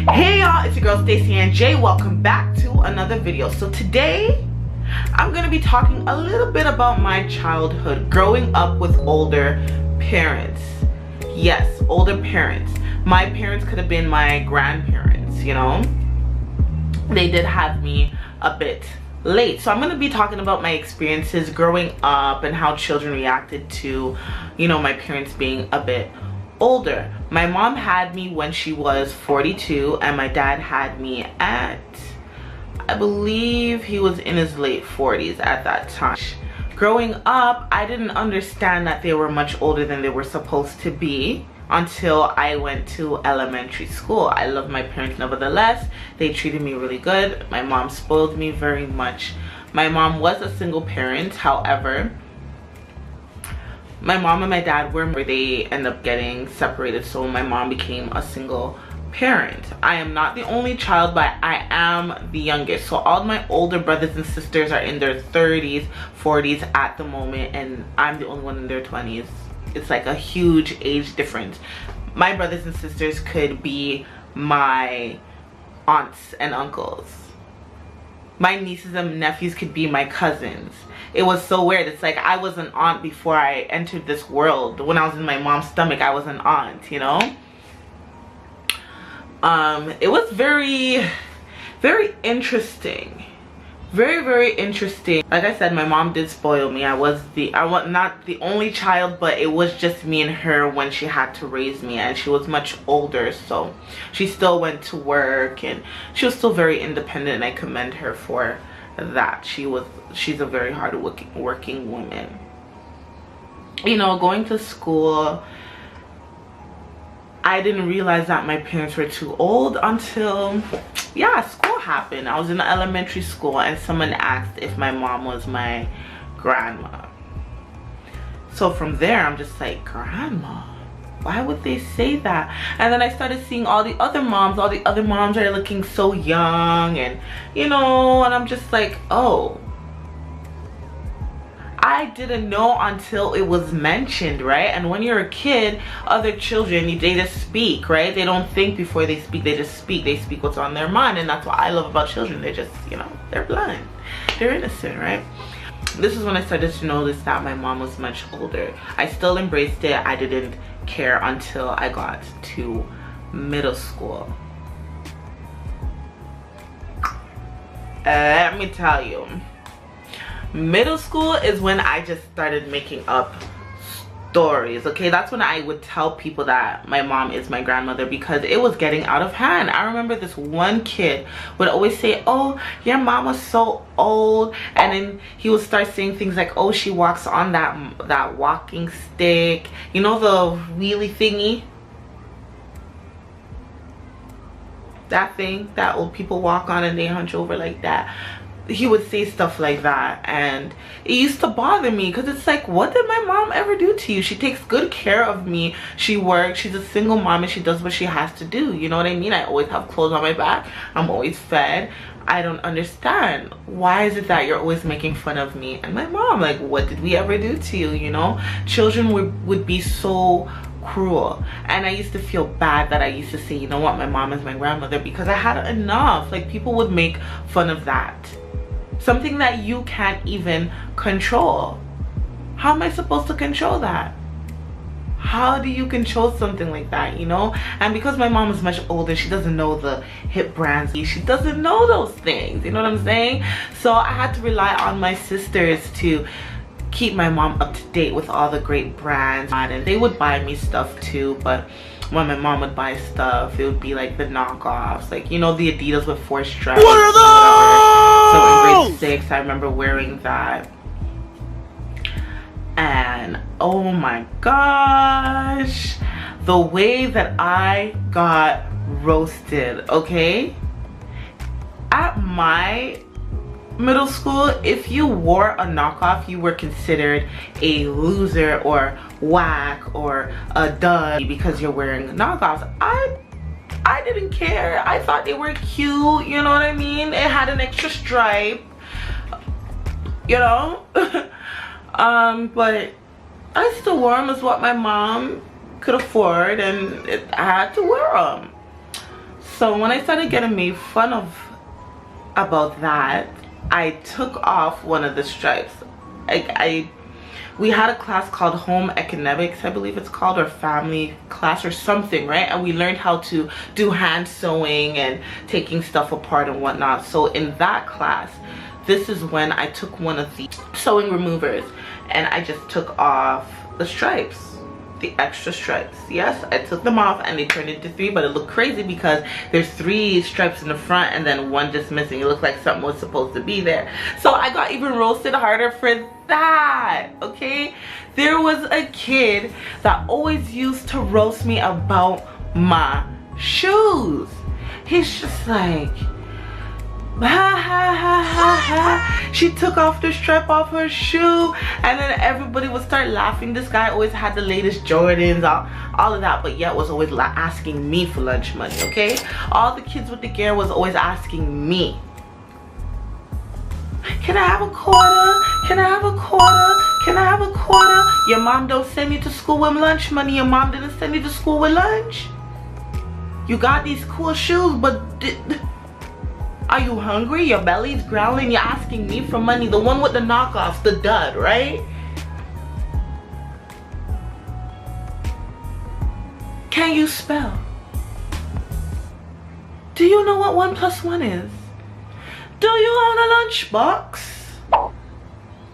Hey y'all, it's your girl Stacyannj. Welcome back to another video. So today I'm gonna be talking a little bit about my childhood, growing up with older parents. Yes, older parents. My parents could have been my grandparents, you know. They did have me a bit late. So I'm going to be talking about my experiences growing up and how children reacted to, you know, my parents being a bit older. My mom had me when she was 42 and my dad had me at, I believe he was in his late 40s at that time. Growing up, I didn't understand that they were much older than they were supposed to be until I went to elementary school. I love my parents nevertheless. They treated me really good. My mom spoiled me very much. My mom was a single parent. However, my mom and my dad they ended up getting separated, so my mom became a single parent. I am not the only child, but I am the youngest. So all my older brothers and sisters are in their 30s, 40s at the moment, and I'm the only one in their 20s. It's like a huge age difference. My brothers and sisters could be my aunts and uncles. My nieces and nephews could be my cousins. It was so weird. It's like I was an aunt before I entered this world. When I was in my mom's stomach, I was an aunt, you know? It was very interesting. Very interesting. Like I said, my mom did spoil me. I was not the only child, but it was just me and her when she had to raise me, and she was much older, so she still went to work and she was still very independent, and I commend her for that. She's a very hard working woman. You know, going to school, I didn't realize that my parents were too old until, yeah, school happened. I was in elementary school and someone asked if my mom was my grandma. So from there, I'm just like, grandma? Why would they say that? And then I started seeing all the other moms. All the other moms are looking so young, and, you know, and I'm just like, oh. I didn't know until it was mentioned, right? And when you're a kid, other children, they just speak, right? They don't think before they speak. They just speak. They speak what's on their mind, and that's what I love about children. They're just, you know, they're blind. They're innocent, right? This is when I started to notice that my mom was much older. I still embraced it. I didn't care until I got to middle school. Let me tell you. Middle school is when I just started making up stories, okay? That's when I would tell people that my mom is my grandmother, because it was getting out of hand. I remember this one kid would always say, oh, your mom was so old, and then he would start saying things like, oh, she walks on that walking stick, you know, the wheelie thingy, that thing that old people walk on and they hunch over like that. He would say stuff like that, and it used to bother me, because it's like, what did my mom ever do to you? She takes good care of me. She works. She's a single mom, and she does what she has to do. You know what I mean? I always have clothes on my back. I'm always fed. I don't understand. Why is it that you're always making fun of me and my mom? Like, what did we ever do to you? You know, children would be so cruel, and I used to feel bad that I used to say, you know what, my mom is my grandmother, because I had enough. Like, people would make fun of that. Something that you can't even control. How am I supposed to control that? How do you control something like that, you know? And because my mom is much older, she doesn't know the hip brands. She doesn't know those things, you know what I'm saying? So I had to rely on my sisters to keep my mom up to date with all the great brands, and they would buy me stuff too. But when my mom would buy stuff, it would be like the knockoffs, like, you know, the Adidas with 4 stripes. What are those? So in grade 6, I remember wearing that, and oh my gosh, the way that I got roasted, okay? At my middle school, if you wore a knockoff, you were considered a loser or whack or a dud because you're wearing knockoffs. I didn't care. I thought they were cute, you know what I mean? It had an extra stripe, you know. But I still wore them as what my mom could afford, and I had to wear them. So when I started getting made fun of about that, I took off one of the stripes. We had a class called home economics, I believe it's called, or family class or something, right? And we learned how to do hand sewing and taking stuff apart and whatnot. So in that class, this is when I took one of the sewing removers and I just took off the stripes, the extra stripes. Yes, I took them off and they turned into 3, but it looked crazy because there's 3 stripes in the front and then 1 just missing. It looked like something was supposed to be there. So I got even roasted harder for that. Okay, there was a kid that always used to roast me about my shoes. He's just like, ha ha ha ha ha, she took off the strap off her shoe, and then everybody would start laughing. This guy always had the latest Jordans, all of that, but yet was always asking me for lunch money. Okay, all the kids with the gear was always asking me, can I have a quarter? Can I have a quarter? Can I have a quarter? Your mom don't send you to school with lunch money. Your mom didn't send you to school with lunch. You got these cool shoes, but are you hungry? Your belly's growling. You're asking me for money. The one with the knockoffs, the dud, right? Can you spell? Do you know what 1 + 1 is? Do you own a lunchbox?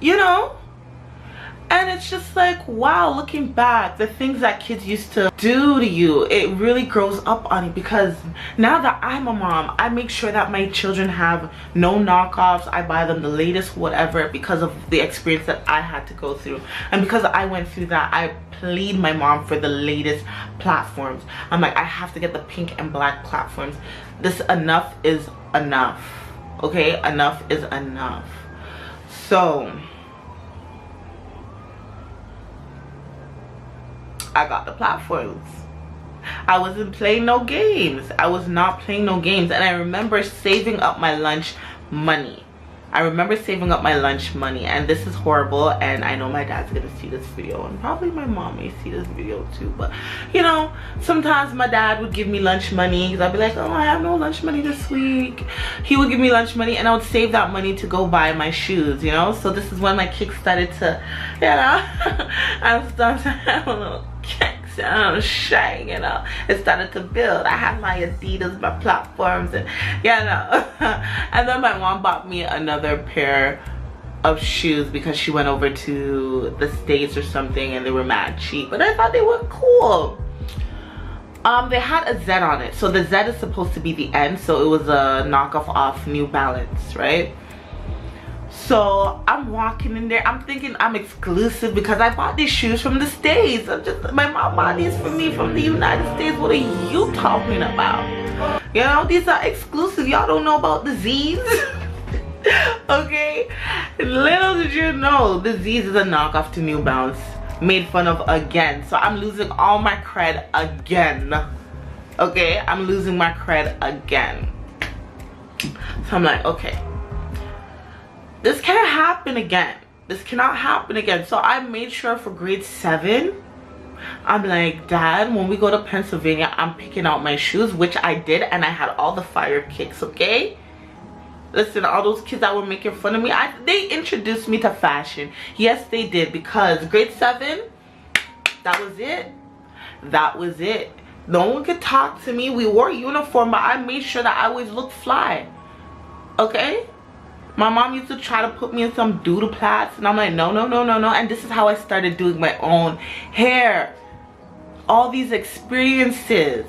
You know? And it's just like, wow, looking back, the things that kids used to do to you, it really grows up on you. Because now that I'm a mom, I make sure that my children have no knockoffs. I buy them the latest whatever because of the experience that I had to go through. And because I went through that, I plead my mom for the latest platforms. I'm like, I have to get the pink and black platforms. This enough is enough. Okay, enough is enough. So I got the platforms. I wasn't playing no games. I was not playing no games. And I remember saving up my lunch money. And this is horrible, and I know my dad's gonna see this video, and probably my mom may see this video too. But you know, sometimes my dad would give me lunch money because I'd be like, oh, I have no lunch money this week. He would give me lunch money and I would save that money to go buy my shoes, you know. So this is when my kick started to, you know, I started to have a little kicks, you know, shine, you know. It started to build. I had my Adidas, my platforms, and you know. And then my mom bought me another pair of shoes because she went over to the States or something and they were mad cheap, but I thought they were cool. They had a Z on it, so the Z is supposed to be the end, so it was a knockoff off New Balance, right? So I'm walking in there, I'm thinking I'm exclusive because I bought these shoes from the States. My mom bought these for me from the United States. What are you talking about? You know, these are exclusive. Y'all don't know about the Z's. Okay, little did you know, the Z's is a knockoff to New Balance, made fun of again. So I'm losing all my cred again. Okay, I'm losing my cred again. So I'm like, okay, this can't happen again. This cannot happen again. So I made sure for grade 7, I'm like, Dad, when we go to Pennsylvania, I'm picking out my shoes, which I did, and I had all the fire kicks, okay? Listen, all those kids that were making fun of me, they introduced me to fashion. Yes, they did, because grade 7, that was it. That was it. No one could talk to me. We wore uniform, but I made sure that I always looked fly. Okay? My mom used to try to put me in some doodle plaits, and I'm like, no, no, no, no, no. And this is how I started doing my own hair. All these experiences.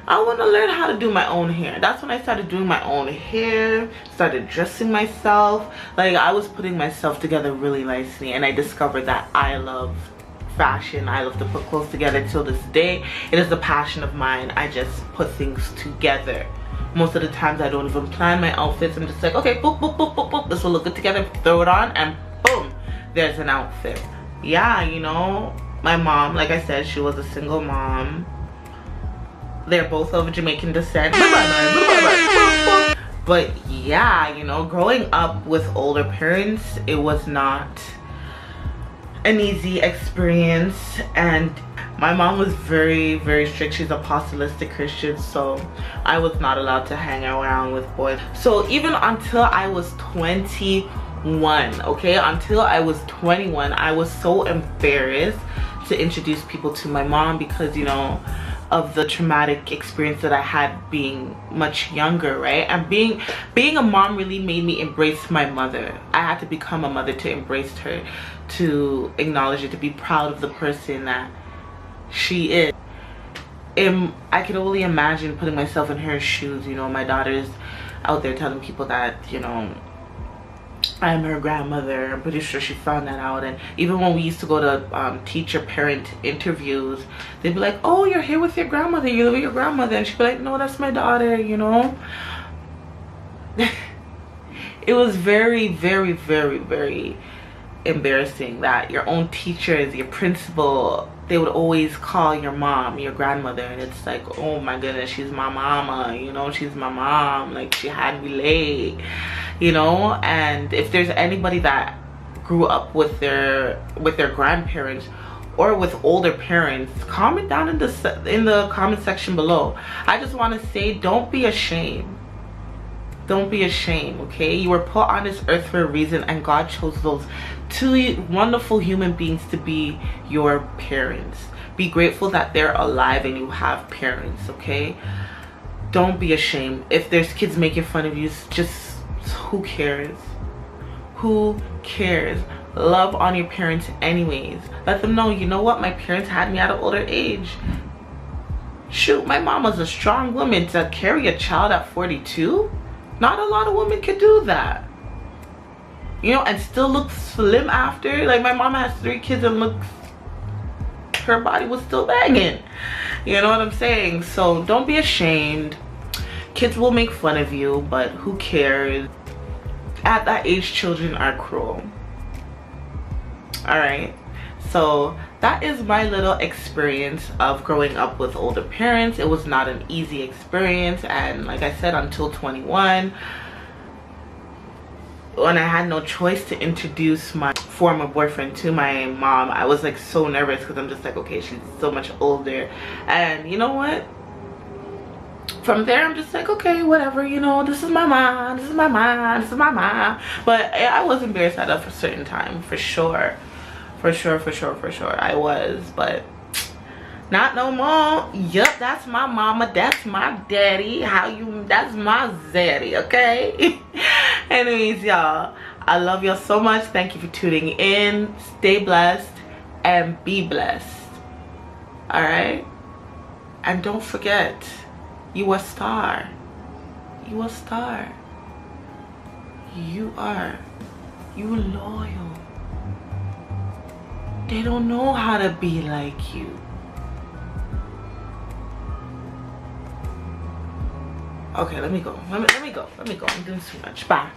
I want to learn how to do my own hair. That's when I started doing my own hair, started dressing myself. Like, I was putting myself together really nicely, and I discovered that I love fashion. I love to put clothes together. Till this day, it is a passion of mine. I just put things together. Most of the times I don't even plan my outfits. I'm just like, okay, boop, boop, boop, boop, boop. This will look good together. Throw it on and boom, there's an outfit. Yeah, you know, my mom, like I said, she was a single mom. They're both of Jamaican descent. But yeah, you know, growing up with older parents, it was not an easy experience. And My mom was very, very strict. She's apostolistic Christian, so I was not allowed to hang around with boys. So even until I was 21, okay, until I was 21, I was so embarrassed to introduce people to my mom because, you know, of the traumatic experience that I had being much younger, right? And being a mom really made me embrace my mother. I had to become a mother to embrace her, to acknowledge her, to be proud of the person that she is. I could only imagine putting myself in her shoes. You know, my daughter's out there telling people that, you know, I'm her grandmother. I'm pretty sure she found that out. And even when we used to go to teacher parent interviews, they'd be like, oh, you're here with your grandmother, you live with your grandmother. And she'd be like, no, that's my daughter, you know. It was very, very, very, very embarrassing that your own teachers, your principal, they would always call your mom your grandmother. And it's like, oh my goodness, she's my mama, you know, she's my mom, like she had me laid, you know. And if there's anybody that grew up with their grandparents or with older parents, comment down in the comment section below. I just want to say, don't be ashamed. Don't be ashamed, okay? You were put on this earth for a reason, and God chose those two wonderful human beings to be your parents. Be grateful that they're alive and you have parents, okay? Don't be ashamed. If there's kids making fun of you, just, who cares? Who cares? Love on your parents anyways. Let them know, you know what? My parents had me at an older age. Shoot, my mom was a strong woman. To carry a child at 42? Not a lot of women could do that, you know, and still look slim after. Like, my mom has 3 kids and looks, her body was still banging, you know what I'm saying? So don't be ashamed. Kids will make fun of you, but who cares? At that age, children are cruel. All right, so that is my little experience of growing up with older parents. It was not an easy experience, and like I said, until 21, when I had no choice to introduce my former boyfriend to my mom, I was like so nervous because I'm just like, okay, she's so much older. And you know what? From there, I'm just like, okay, whatever, you know, this is my mom, this is my mom, this is my mom. But I was embarrassed at a certain time, for sure. For sure, I was, but not no more. Yup, that's my mama, that's my daddy. That's my zaddy, okay? Anyways, y'all, I love y'all so much. Thank you for tuning in. Stay blessed and be blessed. All right? And don't forget, you a star. You a star. You are. You loyal. They don't know how to be like you. Okay, let me go. Let me go. I'm doing too much. Bye.